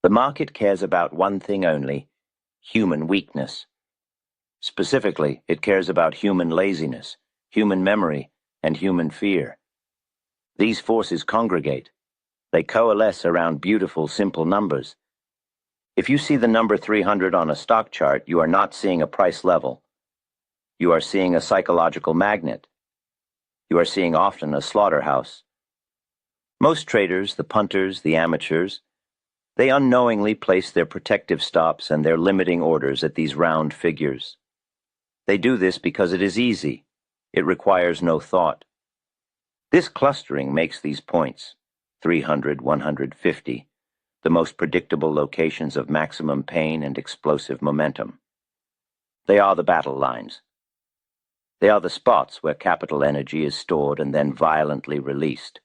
The market cares about one thing only: human weakness. Specifically, it cares about human laziness, human memory, and human fear. These forces congregate. They coalesce around beautiful, simple numbers. If you see the number 300 on a stock chart, you are not seeing a price level. You are seeing a psychological magnet. You are seeing often a slaughterhouse. Most traders, the punters, the amateurs, they unknowingly place their protective stops and their limiting orders at these round figures. They do this because it is easy. It requires no thought. This clustering makes these points, 300, 150, the most predictable locations of maximum pain and explosive momentum. They are the battle lines. They are the spots where capital energy is stored and then violently released.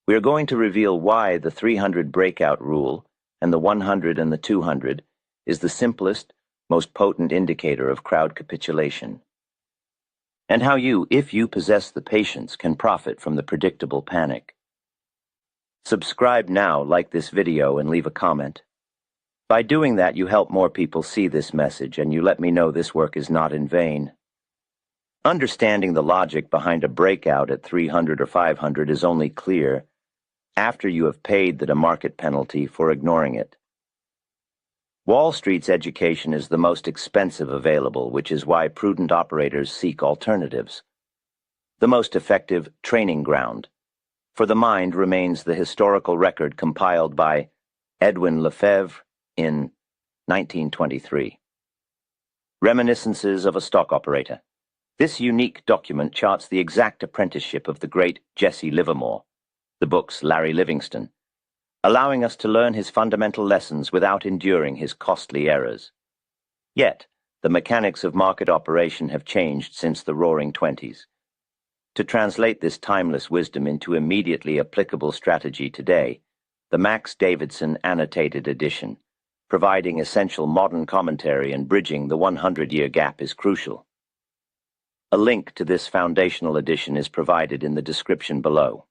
We are going to reveal why the 300 breakout rule and the 100 and the 200 is the simplest, most potent indicator of crowd capitulation, and how you, if you possess the patience, can profit from the predictable panic. Subscribe now, like this video, and leave a comment. By doing that, you help more people see this message, and you let me know this work is not in vain. Understanding the logic behind a breakout at 300 or 500 is only clear after you have paid the market penalty for ignoring it. Wall Street's education is the most expensive available, which is why prudent operators seek alternatives. The most effective training ground for the mind remains the historical record compiled by Edwin Lefebvre in 1923. Reminiscences of a Stock Operator. This unique document charts the exact apprenticeship of the great Jesse Livermore, the book's Larry Livingston, allowing us to learn his fundamental lessons without enduring his costly errors. Yet, the mechanics of market operation have changed since the Roaring Twenties. To translate this timeless wisdom into immediately applicable strategy today, the Max Davidson Annotated edition, providing essential modern commentary and bridging the 100-year gap, is crucial. A link to this foundational edition is provided in the description below.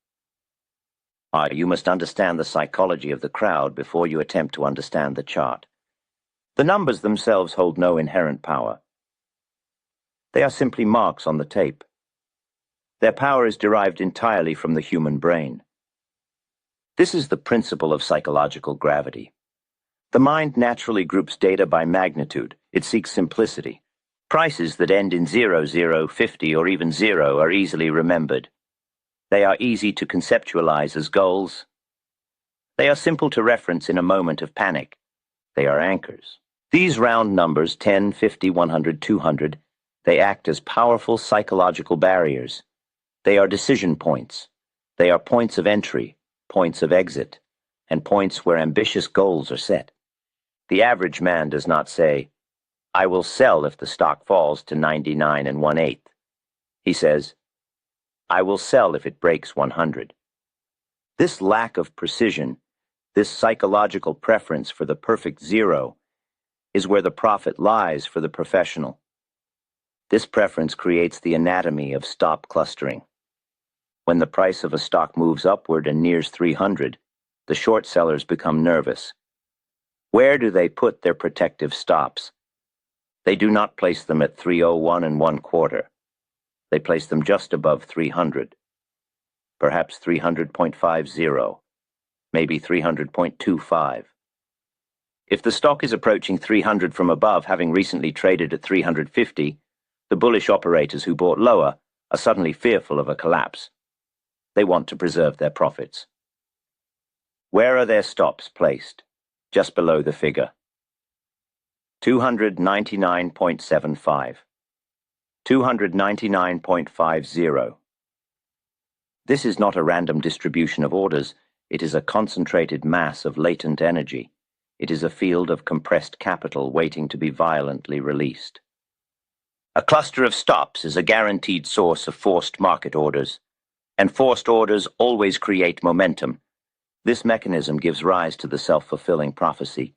You must understand the psychology of the crowd before you attempt to understand the chart. The numbers themselves hold no inherent power. They are simply marks on the tape. Their power is derived entirely from the human brain. This is the principle of psychological gravity. The mind naturally groups data by magnitude. It seeks simplicity. Prices that end in 0, 0, 50, or even 0 are easily remembered. They are easy to conceptualize as goals. They are simple to reference in a moment of panic. They are anchors. These round numbers, 10, 50, 100, 200, they act as powerful psychological barriers. They are decision points. They are points of entry, points of exit, and points where ambitious goals are set. The average man does not say, "I will sell if the stock falls to 99 1/8. He says, "I will sell if it breaks 100. This lack of precision, this psychological preference for the perfect zero, is where the profit lies for the professional. This preference creates the anatomy of stop clustering. When the price of a stock moves upward and nears 300, the short sellers become nervous. Where do they put their protective stops? They do not place them at 301 1/4. They place them just above 300, perhaps 300.50, maybe 300.25. If the stock is approaching 300 from above, having recently traded at 350, the bullish operators who bought lower are suddenly fearful of a collapse. They want to preserve their profits. Where are their stops placed? Just below the figure. 299.75. 299.50. This is not a random distribution of orders. It is a concentrated mass of latent energy. It is a field of compressed capital waiting to be violently released. A cluster of stops is a guaranteed source of forced market orders, and forced orders always create momentum. This mechanism gives rise to the self-fulfilling prophecy.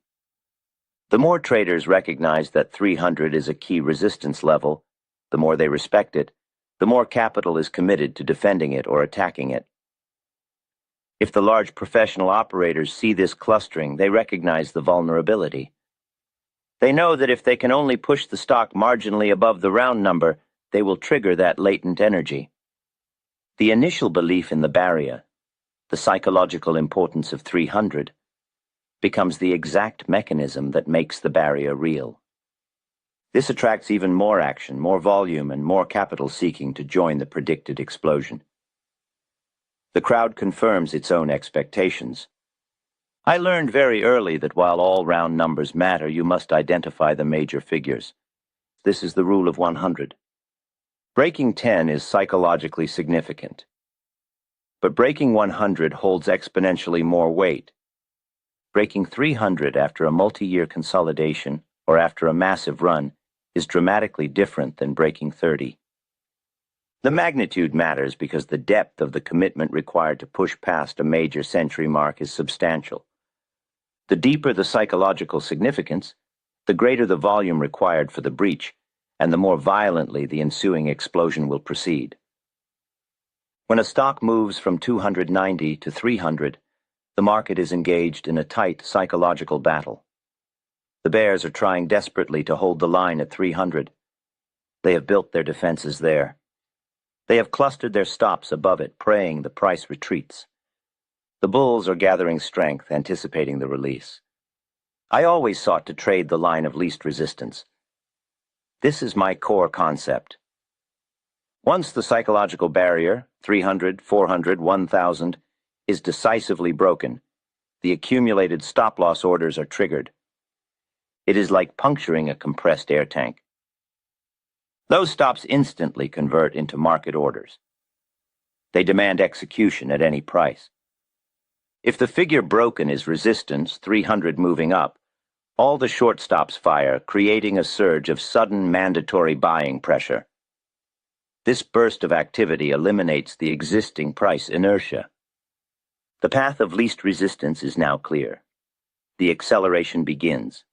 The more traders recognize that 300 is a key resistance level, the more they respect it, the more capital is committed to defending it or attacking it. If the large professional operators see this clustering, they recognize the vulnerability. They know that if they can only push the stock marginally above the round number, they will trigger that latent energy. The initial belief in the barrier, the psychological importance of 300, becomes the exact mechanism that makes the barrier real. This attracts even more action, more volume, and more capital seeking to join the predicted explosion. The crowd confirms its own expectations. I learned very early that while all round numbers matter, you must identify the major figures. This is the rule of 100. Breaking 10 is psychologically significant. But breaking 100 holds exponentially more weight. Breaking 300 after a multi-year consolidation or after a massive run is dramatically different than breaking 30. The magnitude matters because the depth of the commitment required to push past a major century mark is substantial. The deeper the psychological significance, the greater the volume required for the breach, and the more violently the ensuing explosion will proceed. When a stock moves from 290 to 300, the market is engaged in a tight psychological battle. The bears are trying desperately to hold the line at 300. They have built their defenses there. They have clustered their stops above it, praying the price retreats. The bulls are gathering strength, anticipating the release. I always sought to trade the line of least resistance. This is my core concept. Once the psychological barrier, 300, 400, 1,000, is decisively broken, the accumulated stop-loss orders are triggered. It is like puncturing a compressed air tank. Those stops instantly convert into market orders. They demand execution at any price. If the figure broken is resistance, 300 moving up, all the short stops fire, creating a surge of sudden mandatory buying pressure. This burst of activity eliminates the existing price inertia. The path of least resistance is now clear. The acceleration begins.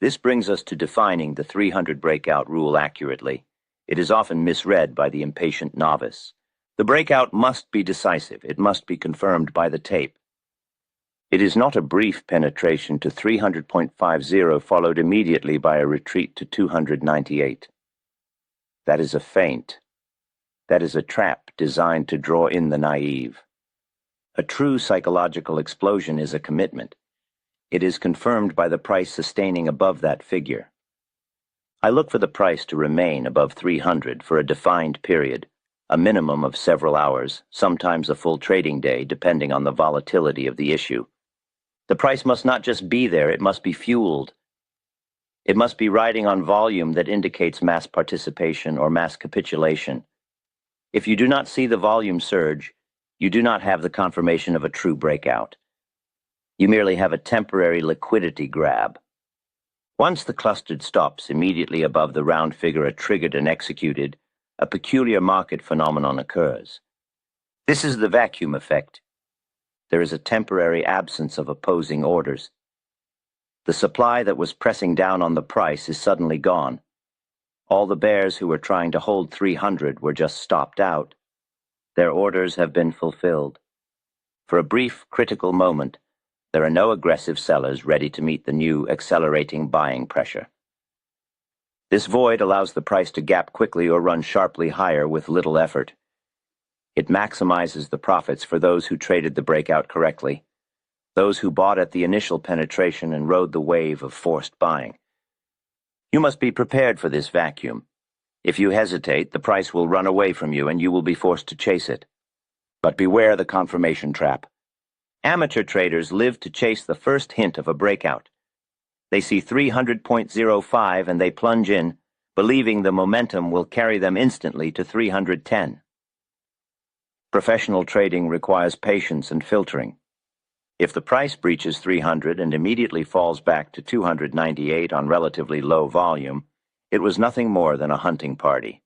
This brings us to defining the 300 breakout rule accurately. It is often misread by the impatient novice. The breakout must be decisive. It must be confirmed by the tape. It is not a brief penetration to 300.50 followed immediately by a retreat to 298. That is a feint. That is a trap designed to draw in the naive. A true psychological explosion is a commitment. It is confirmed by the price sustaining above that figure. I look for the price to remain above 300 for a defined period, a minimum of several hours, sometimes a full trading day, depending on the volatility of the issue. The price must not just be there, it must be fueled. It must be riding on volume that indicates mass participation or mass capitulation. If you do not see the volume surge, you do not have the confirmation of a true breakout. You merely have a temporary liquidity grab. Once the clustered stops immediately above the round figure are triggered and executed, a peculiar market phenomenon occurs. This is the vacuum effect. There is a temporary absence of opposing orders. The supply that was pressing down on the price is suddenly gone. All the bears who were trying to hold 300 were just stopped out. Their orders have been fulfilled. For a brief, critical moment, there are no aggressive sellers ready to meet the new, accelerating buying pressure. This void allows the price to gap quickly or run sharply higher with little effort. It maximizes the profits for those who traded the breakout correctly, those who bought at the initial penetration and rode the wave of forced buying. You must be prepared for this vacuum. If you hesitate, the price will run away from you and you will be forced to chase it. But beware the confirmation trap. Amateur traders live to chase the first hint of a breakout. They see 300.05 and they plunge in, believing the momentum will carry them instantly to 310. Professional trading requires patience and filtering. If the price breaches 300 and immediately falls back to 298 on relatively low volume, it was nothing more than a hunting party.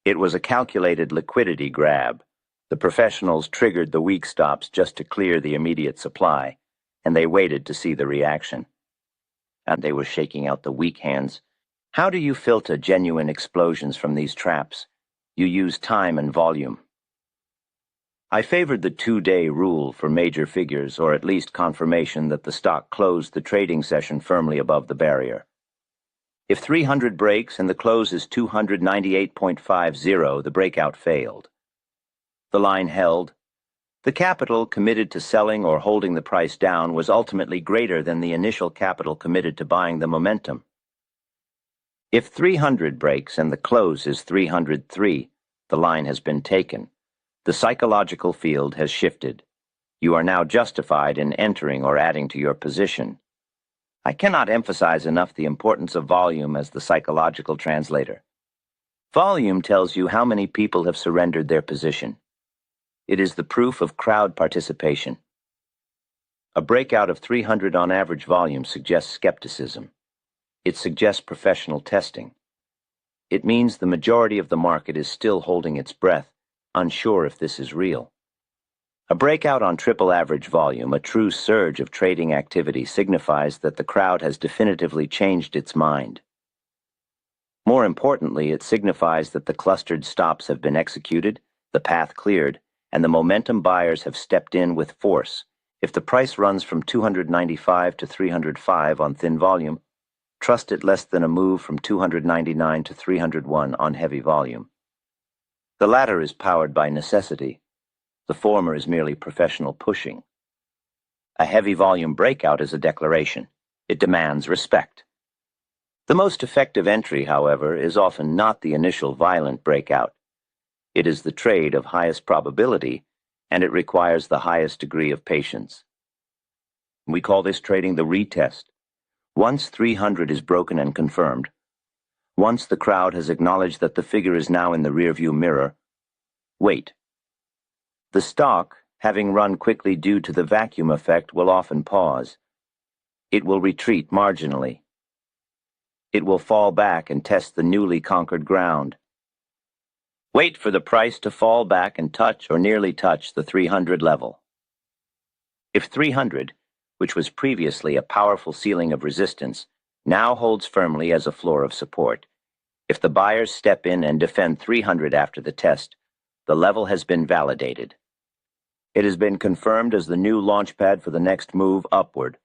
It was a calculated liquidity grab. The professionals triggered the weak stops just to clear the immediate supply, and they waited to see the reaction. And they were shaking out the weak hands. How do you filter genuine explosions from these traps? You use time and volume. I favored the 2-day rule for major figures, or at least confirmation that the stock closed the trading session firmly above the barrier. If 300 breaks and the close is 298.50, the breakout failed. The line held. The capital committed to selling or holding the price down was ultimately greater than the initial capital committed to buying the momentum. If 300 breaks and the close is 303, the line has been taken. The psychological field has shifted. You are now justified in entering or adding to your position. I cannot emphasize enough the importance of volume as the psychological translator. Volume tells you how many people have surrendered their position. It is the proof of crowd participation. A breakout of 300 on average volume suggests skepticism. It suggests professional testing. It means the majority of the market is still holding its breath, unsure if this is real. A breakout on triple average volume, a true surge of trading activity, signifies that the crowd has definitively changed its mind. More importantly, it signifies that the clustered stops have been executed, the path cleared, and the momentum buyers have stepped in with force. If the price runs from 295 to 305 on thin volume, trust it less than a move from 299 to 301 on heavy volume. The latter is powered by necessity. The former is merely professional pushing. A heavy volume breakout is a declaration. It demands respect. The most effective entry, however, is often not the initial violent breakout. It is the trade of highest probability, and it requires the highest degree of patience. We call this trading the retest. Once 300 is broken and confirmed, once the crowd has acknowledged that the figure is now in the rearview mirror, wait. The stock, having run quickly due to the vacuum effect, will often pause. It will retreat marginally. It will fall back and test the newly conquered ground. Wait for the price to fall back and touch or nearly touch the 300 level. If 300, which was previously a powerful ceiling of resistance, now holds firmly as a floor of support, if the buyers step in and defend 300 after the test, the level has been validated. It has been confirmed as the new launchpad for the next move upward.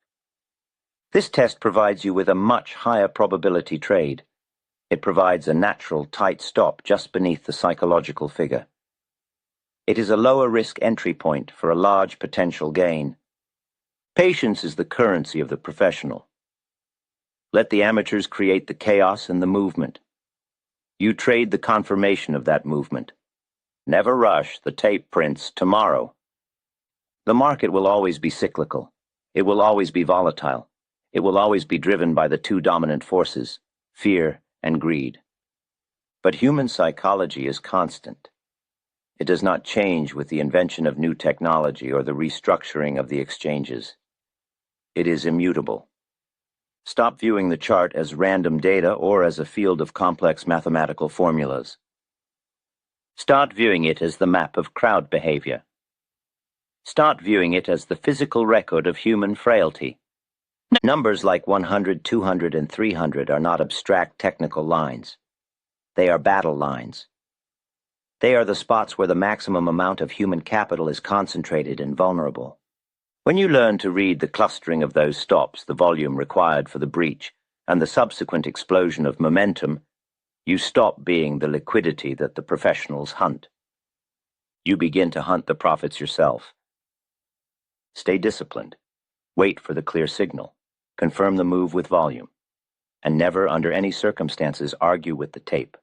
This test provides you with a much higher probability trade. It provides a natural tight stop just beneath the psychological figure. It is a lower risk entry point for a large potential gain. Patience is the currency of the professional. Let the amateurs create the chaos and the movement. You trade the confirmation of that movement. Never rush, the tape prints tomorrow. The market will always be cyclical. It will always be volatile. It will always be driven by the two dominant forces, fear and greed. But human psychology is constant. It does not change with the invention of new technology or the restructuring of the exchanges. It is immutable. Stop viewing the chart as random data or as a field of complex mathematical formulas. Start viewing it as the map of crowd behavior. Start viewing it as the physical record of human frailty. Numbers like 100, 200, and 300 are not abstract technical lines. They are battle lines. They are the spots where the maximum amount of human capital is concentrated and vulnerable. When you learn to read the clustering of those stops, the volume required for the breach, and the subsequent explosion of momentum, you stop being the liquidity that the professionals hunt. You begin to hunt the profits yourself. Stay disciplined. Wait for the clear signal. Confirm the move with volume. And never, under any circumstances, argue with the tape.